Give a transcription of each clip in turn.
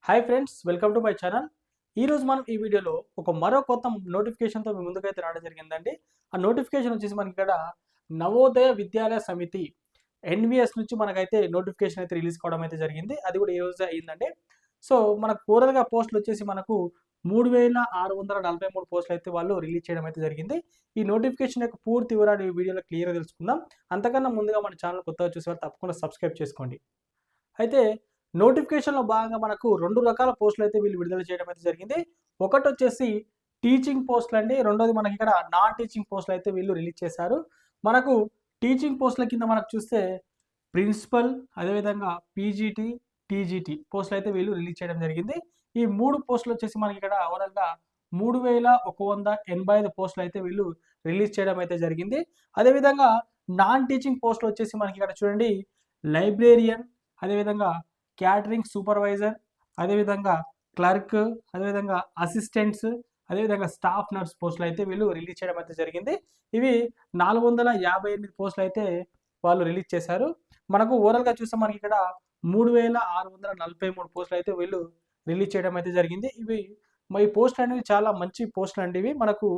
Hi friends, welcome to my channel. ఈరోజు మనం ఈ వీడియోలో మరో కొత్త నోటిఫికేషన్తో మీ ముందుకైతే రావడం జరిగిందండి. ఆ నోటిఫికేషన్ వచ్చేసి మనకి ఇక్కడ నవోదయ విద్యాలయ సమితి ఎన్విఎస్ నుంచి మనకైతే నోటిఫికేషన్ అయితే రిలీజ్ కావడం అయితే జరిగింది. అది కూడా ఈ రోజు అయిందండి. సో మనకు ఓవరాల్గా పోస్టులు వచ్చేసి మనకు 3643 పోస్టులు అయితే వాళ్ళు రిలీజ్ చేయడం అయితే జరిగింది. ఈ నోటిఫికేషన్ యొక్క పూర్తి వివరాలు ఈ వీడియోలో క్లియర్గా తెలుసుకుందాం. అంతకన్నా ముందుగా మన ఛానల్ కొత్తగా చూసేవారు తప్పకుండా సబ్స్క్రైబ్ చేసుకోండి. అయితే నోటిఫికేషన్‌లో భాగంగా మనకు 2 రకాల పోస్టులు అయితే వీళ్ళు విడుదల చేయడం అయితే జరిగింది. ఒకటొచ్చేసి టీచింగ్ పోస్టులండి. రెండోది మనకిక్కడ నాన్ టీచింగ్ పోస్టులు అయితే వీళ్ళు రిలీజ్ చేశారు. మనకు టీచింగ్ పోస్టుల కింద మనకు చూస్తే ప్రిన్సిపల్, అదేవిధంగా పీజీటీ, టీజీటీ పోస్టులు అయితే వీళ్ళు రిలీజ్ చేయడం జరిగింది. ఈ 3 పోస్టులు వచ్చేసి మనకిక్కడ ఓవరాల్‌గా 3185 పోస్టులు అయితే వీళ్ళు రిలీజ్ చేయడం అయితే జరిగింది. అదేవిధంగా నాన్ టీచింగ్ పోస్టులు వచ్చేసి మనకిక్కడ చూడండి లైబ్రేరియన్, అదేవిధంగా క్యాటరింగ్ సూపర్వైజర్, అదేవిధంగా క్లర్క్, అదేవిధంగా అసిస్టెంట్స్, అదేవిధంగా స్టాఫ్ నర్స్ పోస్టులు అయితే వీళ్ళు రిలీజ్ చేయడం అయితే జరిగింది. ఇవి 458 పోస్టులు అయితే వాళ్ళు రిలీజ్ చేశారు. మనకు ఓవరాల్‌గా చూస్తే మనకి ఇక్కడ 3643 పోస్టులు అయితే వీళ్ళు రిలీజ్ చేయడం అయితే జరిగింది. ఇవి ఈ పోస్టులు అనేవి చాలా మంచి పోస్టులు అండి. ఇవి మనకు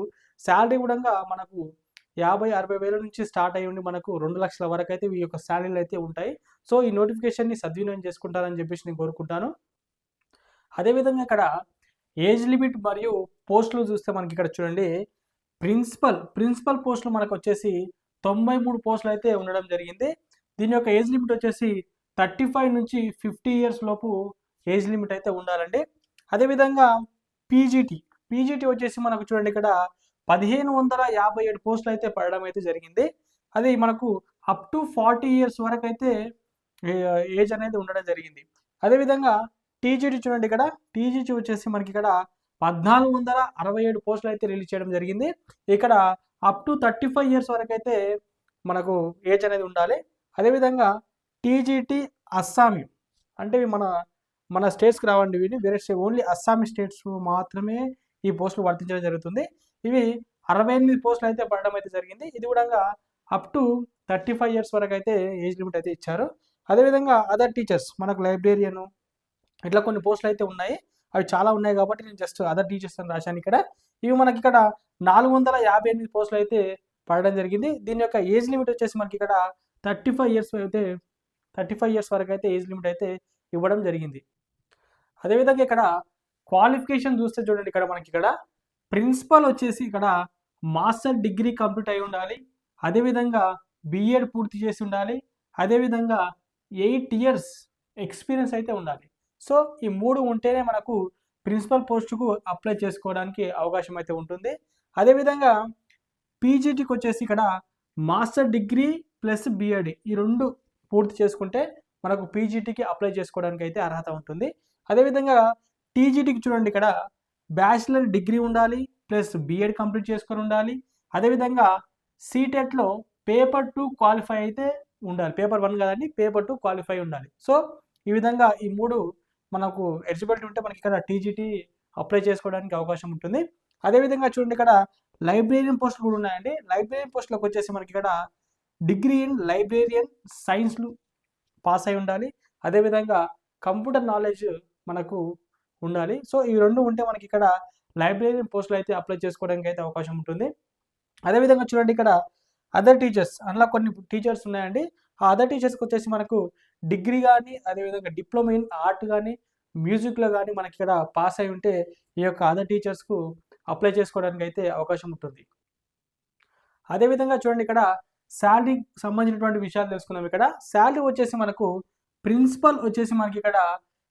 శాలరీ కూడా మనకు 50-60 వేల నుంచి స్టార్ట్ అయ్యి ఉండి మనకు 2 లక్షల వరకు అయితే ఈ యొక్క శాలరీలు అయితే ఉంటాయి. సో ఈ నోటిఫికేషన్‌ని సద్వినియోగం చేసుకుంటారని చెప్పేసి నేను కోరుకుంటాను. అదేవిధంగా ఇక్కడ ఏజ్ లిమిట్ మరియు పోస్టులు చూస్తే మనకి ఇక్కడ చూడండి ప్రిన్సిపల్ పోస్టులు మనకు వచ్చేసి 93 పోస్టులు అయితే ఉండడం జరిగింది. దీని యొక్క ఏజ్ లిమిట్ వచ్చేసి 35 నుంచి 50 ఇయర్స్ లోపు ఏజ్ లిమిట్ అయితే ఉండాలండి. అదేవిధంగా పీజీటీ వచ్చేసి మనకు చూడండి ఇక్కడ 1557 పోస్టులు అయితే పడడం అయితే జరిగింది. అది మనకు అప్ టు 40 ఇయర్స్ వరకు అయితే ఏజ్ అనేది ఉండడం జరిగింది. అదేవిధంగా టీజీటీ చూడండి ఇక్కడ టీజీటీ వచ్చేసి మనకి ఇక్కడ 1467 పోస్టులు అయితే రిలీజ్ చేయడం జరిగింది. ఇక్కడ అప్ టు 35 ఇయర్స్ వరకు అయితే మనకు ఏజ్ అనేది ఉండాలి. అదేవిధంగా టీజీటీ అస్సామీ అంటే మన స్టేట్స్కి రావండి. వీటి వేరే ఓన్లీ అస్సామీ స్టేట్స్ మాత్రమే ఈ పోస్టులు వర్తించడం జరుగుతుంది. ఇవి 68 పోస్టులు అయితే పడడం అయితే జరిగింది. ఇది కూడా అప్ టు 35 ఇయర్స్ వరకు అయితే ఏజ్ లిమిట్ అయితే ఇచ్చారు. అదేవిధంగా అదర్ టీచర్స్ మనకు లైబ్రేరియను ఇట్లా కొన్ని పోస్టులు అయితే ఉన్నాయి. అవి చాలా ఉన్నాయి కాబట్టి నేను జస్ట్ అదర్ టీచర్స్ అని రాశాను ఇక్కడ. ఇవి మనకి ఇక్కడ 458 పోస్టులు అయితే పడడం జరిగింది. దీని యొక్క ఏజ్ లిమిట్ వచ్చేసి మనకి ఇక్కడ 35 ఇయర్స్ వరకు అయితే ఏజ్ లిమిట్ అయితే ఇవ్వడం జరిగింది. అదేవిధంగా ఇక్కడ క్వాలిఫికేషన్ చూస్తే చూడండి ఇక్కడ మనకి ఇక్కడ ప్రిన్సిపల్ వచ్చేసి ఇక్కడ మాస్టర్ డిగ్రీ కంప్లీట్ అయి ఉండాలి. అదేవిధంగా బీఎడ్ పూర్తి చేసి ఉండాలి. అదేవిధంగా 8 ఇయర్స్ ఎక్స్పీరియన్స్ అయితే ఉండాలి. సో ఈ 3 ఉంటేనే మనకు ప్రిన్సిపల్ పోస్టుకు అప్లై చేసుకోవడానికి అవకాశం అయితే ఉంటుంది. అదేవిధంగా పీజీటీకి వచ్చేసి ఇక్కడ మాస్టర్ డిగ్రీ ప్లస్ బీఎడ్ ఈ 2 పూర్తి చేసుకుంటే మనకు పీజీటీకి అప్లై చేసుకోవడానికి అయితే అర్హత ఉంటుంది. అదేవిధంగా టీజీటీకి చూడండి ఇక్కడ బ్యాచిలర్ డిగ్రీ ఉండాలి ప్లస్ బీఎడ్ కంప్లీట్ చేసుకొని ఉండాలి. అదేవిధంగా సీటెట్లో పేపర్ 2 క్వాలిఫై అయితే ఉండాలి. పేపర్ 1 కదండి, పేపర్ 2 క్వాలిఫై ఉండాలి. సో ఈ విధంగా ఈ 3 మనకు ఎలిజిబిలిటీ ఉంటే మనకి ఇక్కడ టీజీటీ అప్లై చేసుకోవడానికి అవకాశం ఉంటుంది. అదేవిధంగా చూడండి ఇక్కడ లైబ్రేరియన్ పోస్టులు కూడా ఉన్నాయండి. లైబ్రేరియన్ పోస్టులకు వచ్చేసి మనకి ఇక్కడ డిగ్రీ ఇన్ లైబ్రేరియన్ సైన్స్లు పాస్ అయి ఉండాలి. అదేవిధంగా కంప్యూటర్ నాలెడ్జ్ మనకు ఉండాలి. సో ఈ 2 ఉంటే మనకి ఇక్కడ లైబ్రేరియన్ పోస్టులు అయితే అప్లై చేసుకోవడానికి అయితే అవకాశం ఉంటుంది. అదేవిధంగా చూడండి ఇక్కడ అదర్ టీచర్స్ అందులో కొన్ని టీచర్స్ ఉన్నాయండి. ఆ అదర్ టీచర్స్కి వచ్చేసి మనకు డిగ్రీ కానీ అదేవిధంగా డిప్లొమా ఇన్ ఆర్ట్ కానీ మ్యూజిక్లో కానీ మనకి ఇక్కడ పాస్ అయి ఉంటే ఈ యొక్క అదర్ టీచర్స్కు అప్లై చేసుకోవడానికి అయితే అవకాశం ఉంటుంది. అదేవిధంగా చూడండి ఇక్కడ శాలరీకి సంబంధించినటువంటి విషయాలు తెలుసుకుందాం. ఇక్కడ శాలరీ వచ్చేసి మనకు ప్రిన్సిపల్ వచ్చేసి మనకి ఇక్కడ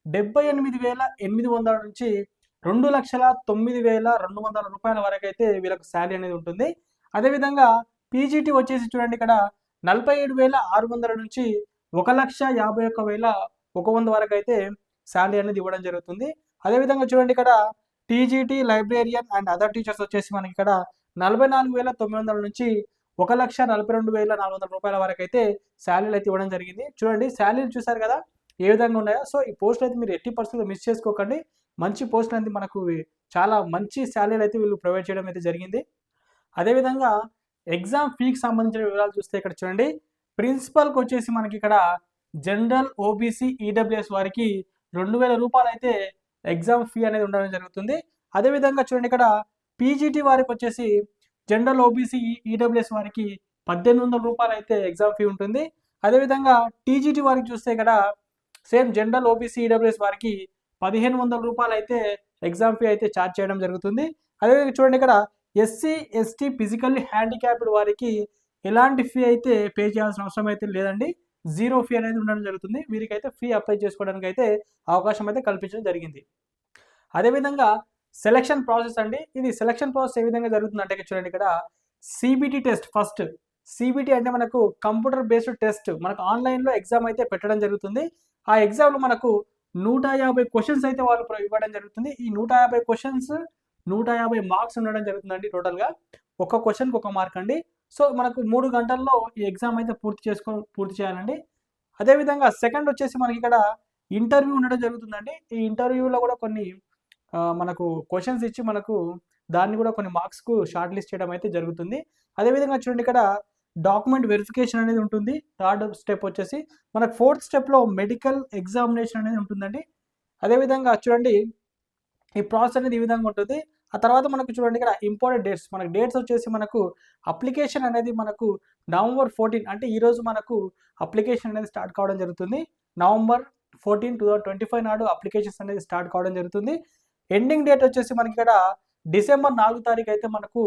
78,800 నుంచి 2,09,200 రూపాయల వరకు అయితే వీళ్ళకి శాలరీ అనేది ఉంటుంది. అదేవిధంగా పీజీటీ వచ్చేసి చూడండి ఇక్కడ 47,600 నుంచి 1,51,100 వరకు అయితే శాలరీ అనేది ఇవ్వడం జరుగుతుంది. అదేవిధంగా చూడండి ఇక్కడ TGT librarian and other teachers వచ్చేసి మనకి ఇక్కడ 44,900 నుంచి 1,42,400 రూపాయల వరకు అయితే శాలరీలు అయితే ఇవ్వడం జరిగింది. చూడండి శాలరీలు చూసారు కదా ఏ విధంగా ఉన్నాయో. సో ఈ పోస్టులు అయితే మీరు ఎట్టి పరిస్థితుల్లో మిస్ చేసుకోకండి. మంచి పోస్టులు అనేది మనకు చాలా మంచి శాలరీలు అయితే వీళ్ళు ప్రొవైడ్ చేయడం అయితే జరిగింది. అదేవిధంగా ఎగ్జామ్ ఫీకి సంబంధించిన వివరాలు చూస్తే ఇక్కడ చూడండి ప్రిన్సిపల్కి వచ్చేసి మనకి ఇక్కడ జనరల్ ఓబీసీ ఈడబ్ల్యూఎస్ వారికి 2,000 రూపాయలు అయితే ఎగ్జామ్ ఫీ అనేది ఉండడం జరుగుతుంది. అదేవిధంగా చూడండి ఇక్కడ పీజీటీ వారికి వచ్చేసి జనరల్ ఓబీసీ ఈడబ్ల్యూఎస్ వారికి రూ. 1800 అయితే ఎగ్జామ్ ఫీ ఉంటుంది. అదేవిధంగా టీజీటీ వారికి చూస్తే ఇక్కడ సేమ్ జనరల్ ఓబీసీ ఈడబ్ల్యూఎస్ వారికి రూ. 1500 అయితే ఎగ్జామ్ ఫీ అయితే ఛార్జ్ చేయడం జరుగుతుంది. అదేవిధంగా చూడండి ఇక్కడ ఎస్సీ ఎస్టీ ఫిజికల్లీ హ్యాండిక్యాప్డ్ వారికి ఎలాంటి ఫీ అయితే పే చేయాల్సిన అవసరం అయితే లేదండి. జీరో ఫీ అనేది ఉండడం జరుగుతుంది. వీరికైతే ఫీ అప్లై చేసుకోవడానికి అయితే అవకాశం అయితే కల్పించడం జరిగింది. అదేవిధంగా సెలక్షన్ ప్రాసెస్ అండి. ఇది సెలక్షన్ ప్రాసెస్ ఏ విధంగా జరుగుతుందంటే చూడండి ఇక్కడ సిబిటి టెస్ట్ ఫస్ట్. సిబిటి అంటే మనకు కంప్యూటర్ బేస్డ్ టెస్ట్, మనకు ఆన్లైన్లో ఎగ్జామ్ అయితే పెట్టడం జరుగుతుంది. ఆ ఎగ్జామ్లో మనకు 150 క్వశ్చన్స్ అయితే వాళ్ళు ఇవ్వడం జరుగుతుంది. ఈ 150 క్వశ్చన్స్ 150 మార్క్స్ ఉండడం జరుగుతుందండి. టోటల్గా ఒక్క క్వశ్చన్కి 1 మార్క్ అండి. సో మనకు 3 గంటల్లో ఈ ఎగ్జామ్ అయితే పూర్తి చేయాలండి. అదేవిధంగా సెకండ్ వచ్చేసి మనకి ఇక్కడ ఇంటర్వ్యూ ఉండడం జరుగుతుందండి. ఈ ఇంటర్వ్యూలో కూడా కొన్ని మనకు క్వశ్చన్స్ ఇచ్చి మనకు దాన్ని కూడా కొన్ని మార్క్స్కు షార్ట్ లిస్ట్ చేయడం అయితే జరుగుతుంది. అదేవిధంగా చూడండి ఇక్కడ డాక్యుమెంట్ వెరిఫికేషన్ అనేది ఉంటుంది. థర్డ్ స్టెప్ వచ్చేసి మనకు ఫోర్త్ స్టెప్లో మెడికల్ ఎగ్జామినేషన్ అనేది ఉంటుందండి. అదేవిధంగా చూడండి ఈ ప్రాసెస్ అనేది ఈ విధంగా ఉంటుంది. ఆ తర్వాత మనకు చూడండి ఇక్కడ ఇంపార్టెంట్ డేట్స్, మనకు డేట్స్ వచ్చేసి మనకు అప్లికేషన్ అనేది మనకు November 14 అంటే ఈరోజు మనకు అప్లికేషన్ అనేది స్టార్ట్ కావడం జరుగుతుంది. November 14, 2025 నాడు అప్లికేషన్స్ అనేది స్టార్ట్ కావడం జరుగుతుంది. ఎండింగ్ డేట్ వచ్చేసి మనకి ఇక్కడ December 4 అయితే మనకు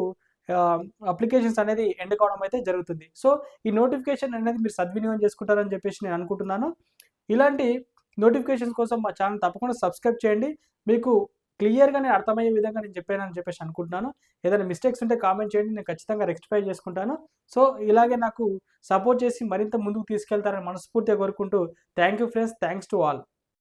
అప్లికేషన్స్ అనేది ఎండ్ కావడం అయితే జరుగుతుంది. సో ఈ నోటిఫికేషన్ అనేది మీరు సద్వినియోగం చేసుకుంటారని చెప్పేసి నేను అనుకుంటున్నాను. ఇలాంటి నోటిఫికేషన్స్ కోసం మా ఛానల్ తప్పకుండా సబ్స్క్రైబ్ చేయండి. మీకు క్లియర్గా నేను అర్థమయ్యే విధంగా నేను చెప్పానని చెప్పేసి అనుకుంటున్నాను. ఏదైనా మిస్టేక్స్ ఉంటే కామెంట్ చేయండి, నేను ఖచ్చితంగా రెక్టిఫై చేసుకుంటాను. సో ఇలాగే నాకు సపోర్ట్ చేసి మరింత ముందుకు తీసుకెళ్తారని మనస్ఫూర్తిగా కోరుకుంటూ thank you friends, thanks to all.